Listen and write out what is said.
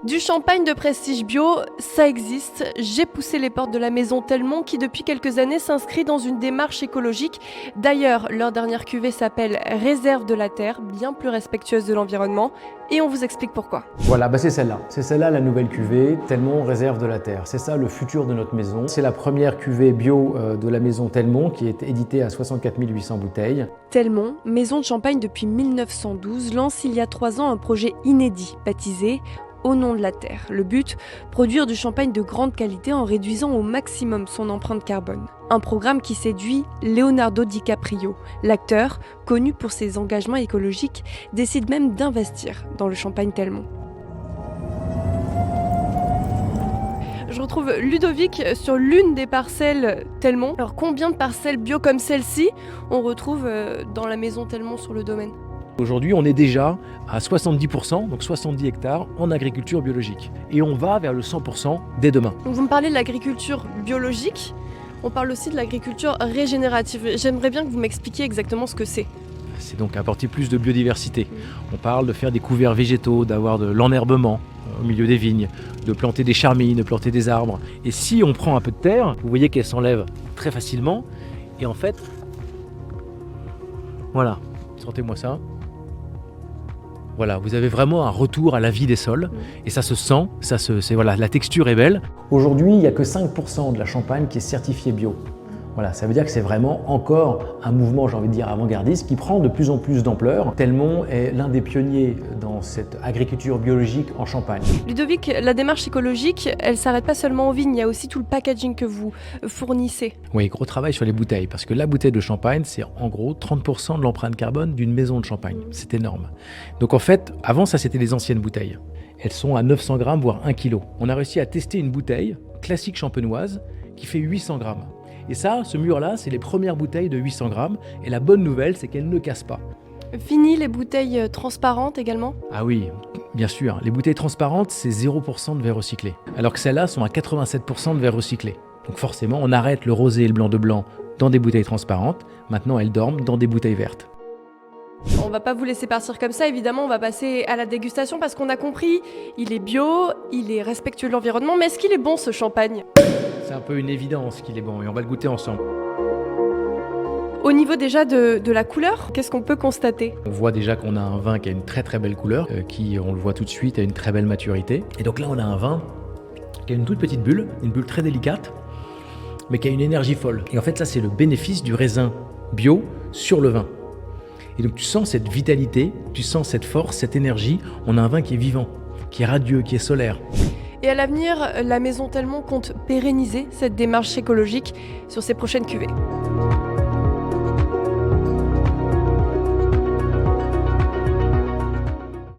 Du champagne de prestige bio, ça existe. J'ai poussé les portes de la maison Telmont qui depuis quelques années s'inscrit dans une démarche écologique. D'ailleurs, leur dernière cuvée s'appelle Réserve de la Terre, bien plus respectueuse de l'environnement. Et on vous explique pourquoi. Voilà, c'est celle-là. C'est celle-là la nouvelle cuvée, Telmont Réserve de la Terre. C'est ça le futur de notre maison. C'est la première cuvée bio de la maison Telmont qui est éditée à 64 800 bouteilles. Telmont, maison de champagne depuis 1912, lance il y a 3 ans un projet inédit, baptisé Au nom de la Terre. Le but, produire du champagne de grande qualité en réduisant au maximum son empreinte carbone. Un programme qui séduit Leonardo DiCaprio. L'acteur, connu pour ses engagements écologiques, décide même d'investir dans le champagne Telmont. Je retrouve Ludovic sur l'une des parcelles Telmont. Alors combien de parcelles bio comme celle-ci on retrouve dans la maison Telmont sur le domaine ? Aujourd'hui, on est déjà à 70%, donc 70 hectares, en agriculture biologique. Et on va vers le 100% dès demain. Donc vous me parlez de l'agriculture biologique, on parle aussi de l'agriculture régénérative. J'aimerais bien que vous m'expliquiez exactement ce que c'est. C'est donc apporter plus de biodiversité. On parle de faire des couverts végétaux, d'avoir de l'enherbement au milieu des vignes, de planter des charmilles, de planter des arbres. Et si on prend un peu de terre, vous voyez qu'elle s'enlève très facilement. Et en fait, voilà, sentez-moi ça. Voilà, vous avez vraiment un retour à la vie des sols et ça se sent, voilà, la texture est belle. Aujourd'hui, il n'y a que 5% de la champagne qui est certifiée bio. Voilà, ça veut dire que c'est vraiment encore un mouvement, j'ai envie de dire, avant-gardiste qui prend de plus en plus d'ampleur. Telmont est l'un des pionniers dans cette agriculture biologique en Champagne. Ludovic, la démarche écologique, elle ne s'arrête pas seulement aux vignes, il y a aussi tout le packaging que vous fournissez. Oui, gros travail sur les bouteilles, parce que la bouteille de champagne, c'est en gros 30% de l'empreinte carbone d'une maison de champagne. C'est énorme. Donc en fait, avant ça, c'était les anciennes bouteilles. Elles sont à 900 grammes, voire 1 kg. On a réussi à tester une bouteille classique champenoise qui fait 800 grammes. Et ça, ce mur-là, c'est les premières bouteilles de 800 grammes. Et la bonne nouvelle, c'est qu'elles ne cassent pas. Fini les bouteilles transparentes également ? Ah oui, bien sûr. Les bouteilles transparentes, c'est 0% de verre recyclé. Alors que celles-là sont à 87% de verre recyclé. Donc forcément, on arrête le rosé et le blanc de blanc dans des bouteilles transparentes. Maintenant, elles dorment dans des bouteilles vertes. On va pas vous laisser partir comme ça, évidemment, on va passer à la dégustation parce qu'on a compris, il est bio, il est respectueux de l'environnement, mais est-ce qu'il est bon ce champagne ? C'est un peu une évidence qu'il est bon et on va le goûter ensemble. Au niveau déjà de la couleur, qu'est-ce qu'on peut constater ? On voit déjà qu'on a un vin qui a une très très belle couleur, qui, on le voit tout de suite, a une très belle maturité. Et donc là, on a un vin qui a une toute petite bulle, une bulle très délicate, mais qui a une énergie folle. Et en fait, ça, c'est le bénéfice du raisin bio sur le vin. Et donc tu sens cette vitalité, tu sens cette force, cette énergie. On a un vin qui est vivant, qui est radieux, qui est solaire. Et à l'avenir, la maison Telmont compte pérenniser cette démarche écologique sur ses prochaines cuvées.